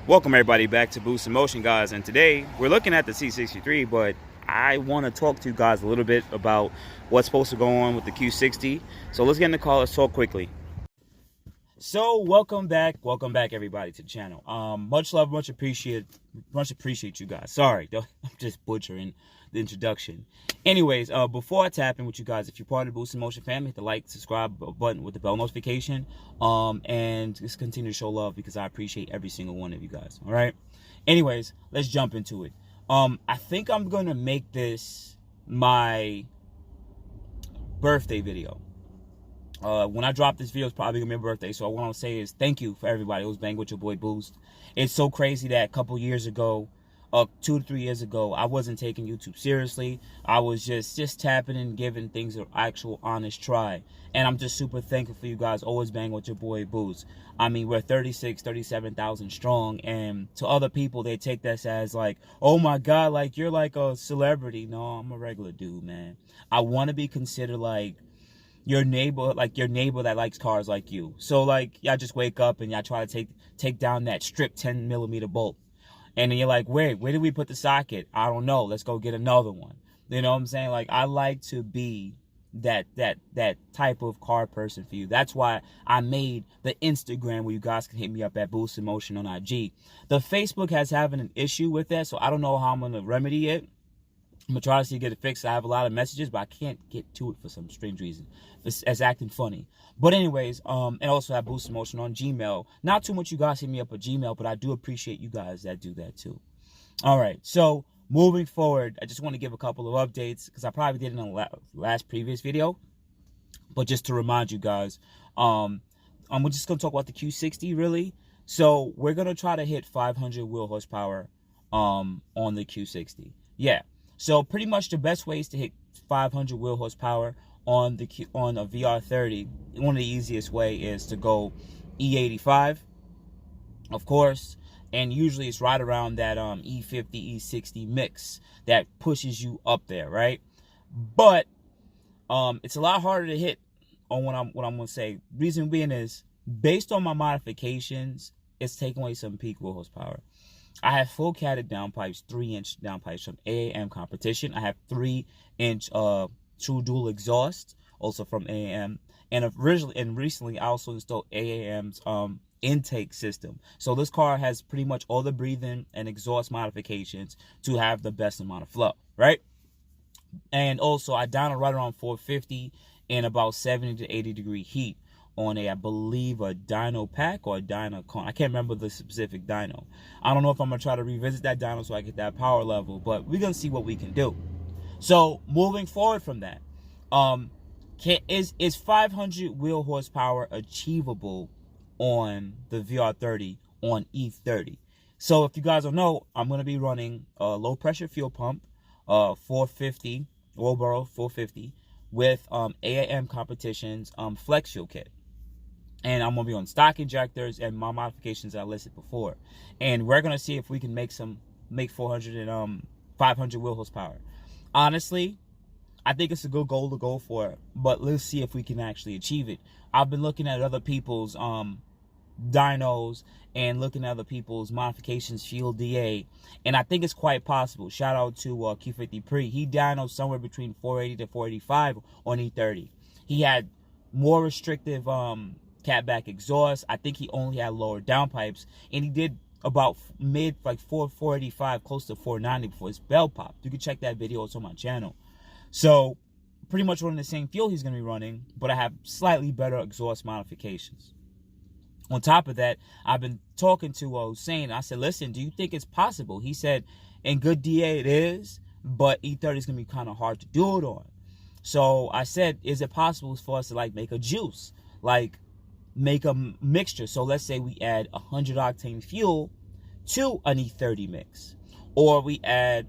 Welcome everybody back to Boost in Motion, guys, and today we're looking at the C63, but I want to talk to you guys a little bit about what's supposed to go on with the Q60. So let's get in the call. Let's talk quickly. So welcome back everybody to the channel. Much love, much appreciate you guys. Sorry, I'm just butchering the introduction. Anyways, before I tap in with you guys, if you're part of the Boost in Motion family, hit the like, subscribe button with the bell notification, and just continue to show love because I appreciate every single one of you guys. All right. Anyways, let's jump into it. I think I'm gonna make this my birthday video. When I drop this video, it's probably gonna be my birthday. So what I want to say is thank you for everybody who's banging with your boy Boost. It's so crazy that a couple years ago, 2 to 3 years ago, I wasn't taking YouTube seriously. I was just tapping and giving things an actual honest try. And I'm just super thankful for you guys always banging with your boy Boost. I mean, we're 37,000 strong, and to other people, they take this as like, oh my God, like you're like a celebrity. No, I'm a regular dude, man. I want to be considered like your neighbor that likes cars like you. So like y'all just wake up and y'all try to take down that stripped 10mm bolt. And then you're like, wait, where did we put the socket? I don't know. Let's go get another one. You know what I'm saying? Like, I like to be that type of car person for you. That's why I made the Instagram where you guys can hit me up at Boost in Motion on IG. The Facebook has having an issue with that, so I don't know how I'm gonna remedy it. I'm gonna try to see get it fixed. I have a lot of messages, but I can't get to it for some strange reason. It's acting funny. But anyways, and also have Boost in Motion on Gmail. Not too much you guys hit me up with Gmail, but I do appreciate you guys that do that too. All right, so moving forward, I just want to give a couple of updates because I probably did it in the last previous video. But just to remind you guys, we're just gonna talk about the Q60 really. So we're gonna try to hit 500 wheel horsepower on the Q60. Yeah. So pretty much the best ways to hit 500 wheel horsepower on a VR30, one of the easiest way is to go E85, of course, and usually it's right around that E50, E60 mix that pushes you up there, right? But it's a lot harder to hit on what I'm gonna say. Reason being is based on my modifications, it's taking away some peak wheel horsepower. I have full catted downpipes, 3-inch downpipes from AAM competition. I have 3-inch true dual exhaust, also from AAM. And recently, I also installed AAM's intake system. So this car has pretty much all the breathing and exhaust modifications to have the best amount of flow, right? And also, I dyno right around 450 in about 70 to 80 degree heat on I believe, a dyno pack or a dyno con. I can't remember the specific dyno. I don't know if I'm going to try to revisit that dyno so I get that power level, but we're going to see what we can do. So, moving forward from that, is 500 wheel horsepower achievable on the VR30 on E30? So, if you guys don't know, I'm going to be running a low-pressure fuel pump, 450, Walboro 450, with AAM Competition's Flex Fuel Kit. And I'm going to be on stock injectors and my modifications I listed before. And we're going to see if we can make 400 and 500 wheel horsepower. Honestly, I think it's a good goal to go for, but let's see if we can actually achieve it. I've been looking at other people's dynos and looking at other people's modifications, Field DA, and I think it's quite possible. Shout out to Q50 Pre. He dynoed somewhere between 480 to 485 on E30. He had more restrictive CATBACK exhaust. I think he only had lower downpipes, and he did about like 485, close to 490 before his bell popped. You can check that video. It's on my channel. So pretty much running the same fuel he's going to be running, but I have slightly better exhaust modifications. On top of that, I've been talking to Hussein. I said, listen, do you think it's possible? He said, in good DA it is, but E30 is going to be kind of hard to do it on. So I said, is it possible for us to like make a juice? Like make a mixture. So let's say we add 100 octane fuel to an E30 mix. Or we add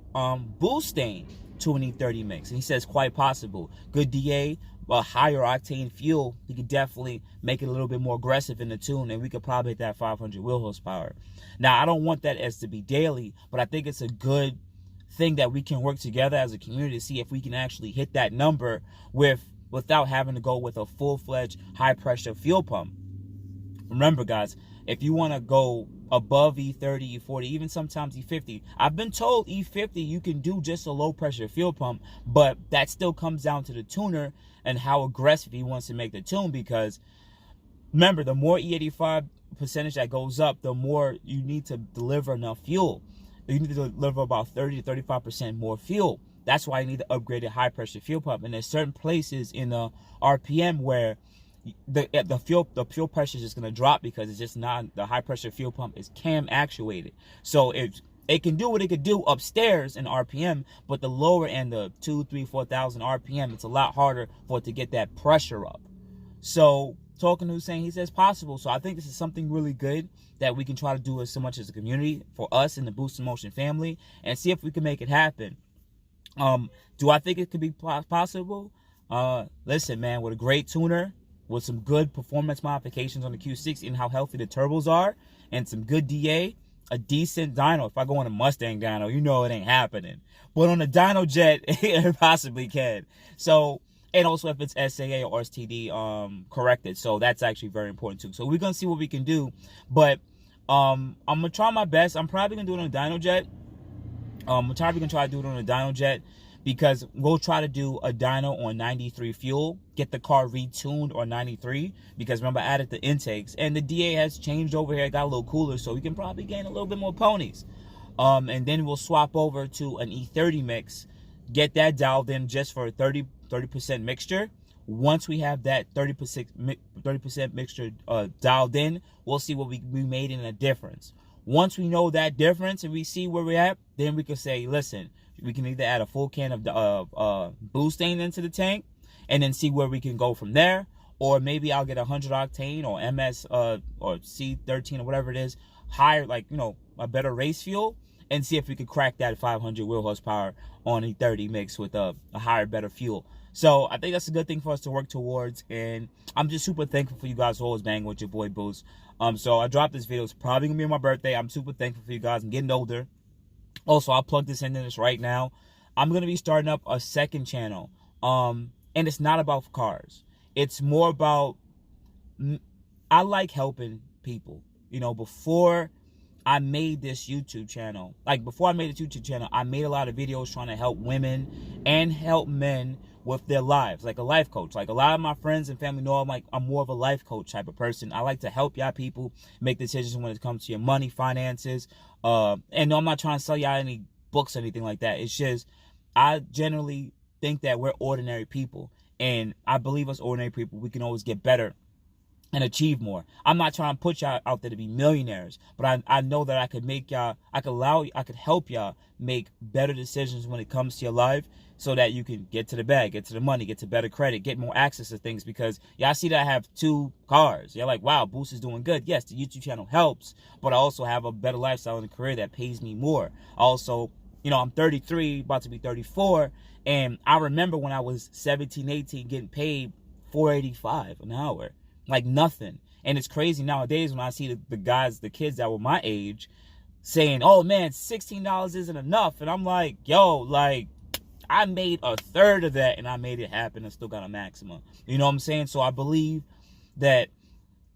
boosting to an E30 mix. And he says quite possible. Good DA, a higher octane fuel, he could definitely make it a little bit more aggressive in the tune, and we could probably hit that 500 wheel horsepower. Now, I don't want that as to be daily, but I think it's a good thing that we can work together as a community to see if we can actually hit that number without having to go with a full-fledged high-pressure fuel pump. Remember, guys, if you want to go above E30, E40, even sometimes E50, I've been told E50 you can do just a low pressure fuel pump, but that still comes down to the tuner and how aggressive he wants to make the tune, because remember, the more E85 percentage that goes up, the more you need to deliver enough fuel. You need to deliver about 30 to 35% more fuel. That's why you need to upgrade a high pressure fuel pump. And there's certain places in the RPM where the fuel pressure is just going to drop, because it's just not, the high pressure fuel pump is cam actuated. So if it can do what it could do upstairs in RPM, but the lower end, the 2, 3, 4,000 RPM, it's a lot harder for it to get that pressure up. So talking to Hussein, he says possible. So I think this is something really good that we can try to do as so much as a community for us in the Boost in Motion family, and see if we can make it happen. Do I think it could be possible? Listen, man, with a great tuner, with some good performance modifications on the Q60 and how healthy the turbos are, and some good DA, a decent dyno. If I go on a Mustang dyno, you know it ain't happening. But on a dyno jet, it possibly can. So, and also if it's SAA or STD corrected. So that's actually very important too. So we're going to see what we can do. But I'm going to try my best. I'm probably going to do it on a dyno jet. I'm probably going to try to do it on a dyno jet, because we'll try to do a dyno on 93 fuel, get the car retuned on 93, because remember I added the intakes, and the DA has changed over here, it got a little cooler, so we can probably gain a little bit more ponies. And then we'll swap over to an E30 mix, get that dialed in just for a 30% mixture. Once we have that 30% mixture dialed in, we'll see what we made in a difference. Once we know that difference and we see where we're at, then we can say, listen, we can either add a full can of boosting into the tank and then see where we can go from there. Or maybe I'll get 100 octane or MS or C13 or whatever it is, higher, like, you know, a better race fuel, and see if we could crack that 500 wheel horsepower on E30 mix with a higher, better fuel. So I think that's a good thing for us to work towards, and I'm just super thankful for you guys always banging with your boy Boost. So I dropped this video. It's probably gonna be on my birthday. I'm super thankful for you guys. I'm getting older. Also, I'll plug this into this right now. I'm gonna be starting up a second channel, and it's not about cars. It's more about, I like helping people. You know, before I made this YouTube channel, I made a lot of videos trying to help women and help men with their lives, like a life coach. Like a lot of my friends and family know I'm more of a life coach type of person. I like to help y'all people make decisions when it comes to your money, finances. And no, I'm not trying to sell y'all any books or anything like that. It's just, I generally think that we're ordinary people, and I believe us ordinary people, we can always get better and achieve more. I'm not trying to put y'all out there to be millionaires, but I know that I could make y'all, I could help y'all make better decisions when it comes to your life, so that you can get to the bag, get to the money, get to better credit, get more access to things. Because y'all see that I have 2 cars. You're like, wow, Boost is doing good. Yes, the YouTube channel helps, but I also have a better lifestyle and a career that pays me more. Also, you know, I'm 33, about to be 34, and I remember when I was 17, 18, getting paid $4.85 an hour. Like nothing. And it's crazy nowadays when I see the kids that were my age saying, oh man, $16 isn't enough. And I'm like, yo, like, I made a third of that and I made it happen and still got a maximum. You know what I'm saying? So I believe that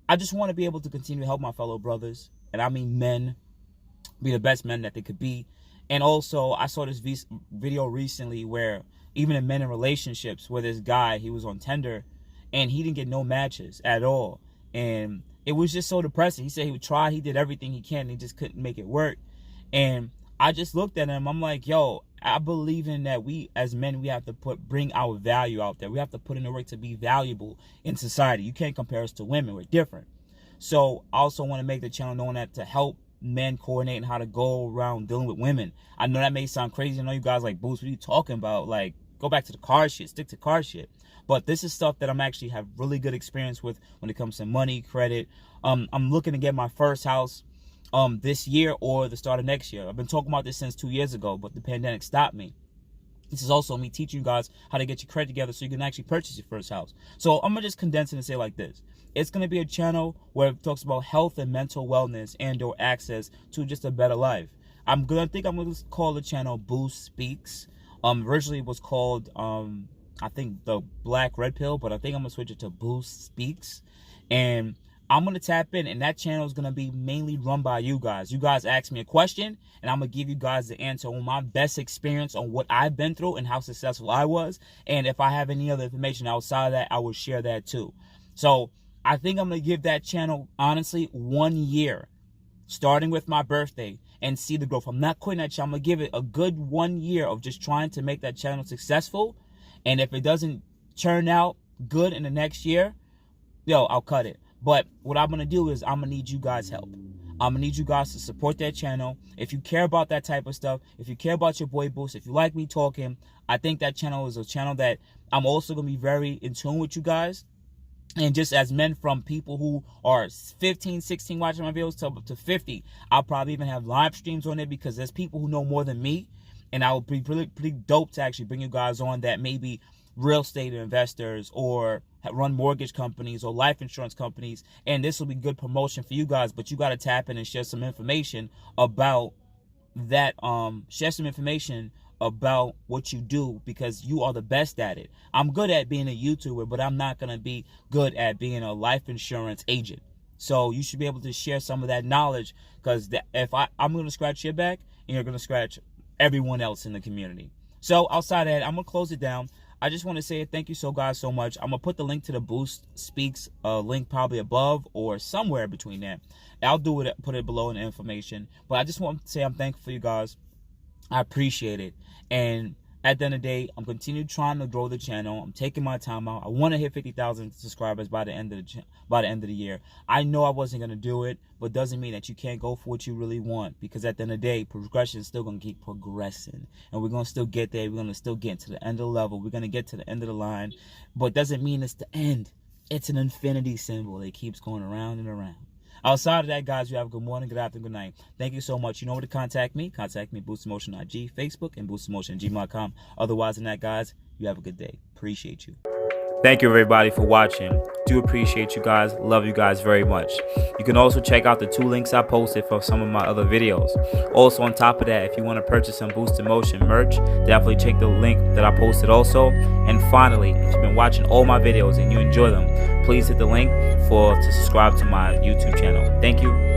I just want to be able to continue to help my fellow brothers, and I mean men, be the best men that they could be. And also, I saw this video recently where even in men in relationships, where this guy, he was on Tinder, and he didn't get no matches at all. And it was just so depressing. He said he would try, he did everything he can, and he just couldn't make it work. And I just looked at him, I'm like, yo, I believe in that we, as men, we have to bring our value out there. We have to put in the work to be valuable in society. You can't compare us to women, we're different. So I also want to make the channel known that to help men coordinate and how to go around dealing with women. I know that may sound crazy. I know you guys like, Boost, what are you talking about? Like, go back to the car shit, stick to car shit. But this is stuff that I'm actually have really good experience with when it comes to money, credit. I'm looking to get my first house this year or the start of next year. I've been talking about this since 2 years ago, but the pandemic stopped me. This is also me teaching you guys how to get your credit together so you can actually purchase your first house. So I'm going to just condense it and say it like this. It's going to be a channel where it talks about health and mental wellness and or access to just a better life. I'm going to call the channel Boost Speaks. Originally it was called, I think, the Black Red Pill, but I think I'm going to switch it to Boost Speaks. And I'm going to tap in, and that channel is going to be mainly run by you guys. You guys ask me a question, and I'm going to give you guys the answer on my best experience on what I've been through and how successful I was. And if I have any other information outside of that, I will share that too. So I think I'm going to give that channel, honestly, 1 year, starting with my birthday, and see the growth. I'm not quitting that channel. I'm going to give it a good 1 year of just trying to make that channel successful. And if it doesn't turn out good in the next year, I'll cut it. But what I'm going to do is I'm going to need you guys' help. I'm going to need you guys to support that channel. If you care about that type of stuff, if you care about your boy Boost, if you like me talking, I think that channel is a channel that I'm also going to be very in tune with you guys. And just as men, from people who are 15, 16 watching my videos to 50, I'll probably even have live streams on it, because there's people who know more than me. And I would be pretty dope to actually bring you guys on that maybe real estate investors or run mortgage companies or life insurance companies, and this will be good promotion for you guys. But you got to tap in and share some information about that. Share some information about what you do, because you are the best at it. I'm good at being a YouTuber, but I'm not going to be good at being a life insurance agent. So you should be able to share some of that knowledge, because if I'm going to scratch your back, and you're going to scratch everyone else in the community. So outside of that, I'm going to close it down. I just want to say thank you guys so much. I'm going to put the link to the Boost Speaks link probably above or somewhere between there. I'll do it, put it below in the information. But I just want to say I'm thankful for you guys. I appreciate it. And at the end of the day, I'm continuing trying to grow the channel. I'm taking my time out. I want to hit 50,000 subscribers by the end of the year. I know I wasn't going to do it, but doesn't mean that you can't go for what you really want, because at the end of the day, progression is still going to keep progressing, and we're going to still get there. We're going to still get to the end of the level. We're going to get to the end of the line, but doesn't mean it's the end. It's an infinity symbol that keeps going around and around. Outside of that, guys, you have a good morning, good afternoon, good night. Thank you so much. You know where to contact me. Contact me at boostinmotion IG, Facebook, and boostinmotion@gmail.com. Otherwise than that, guys, you have a good day. Appreciate you. Thank you, everybody, for watching. Do appreciate you guys. Love you guys very much. You can also check out the 2 links I posted for some of my other videos. Also, on top of that, if you want to purchase some Boost in Motion merch, definitely check the link that I posted also. And finally, if you've been watching all my videos and you enjoy them, please hit the link to subscribe to my YouTube channel. Thank you.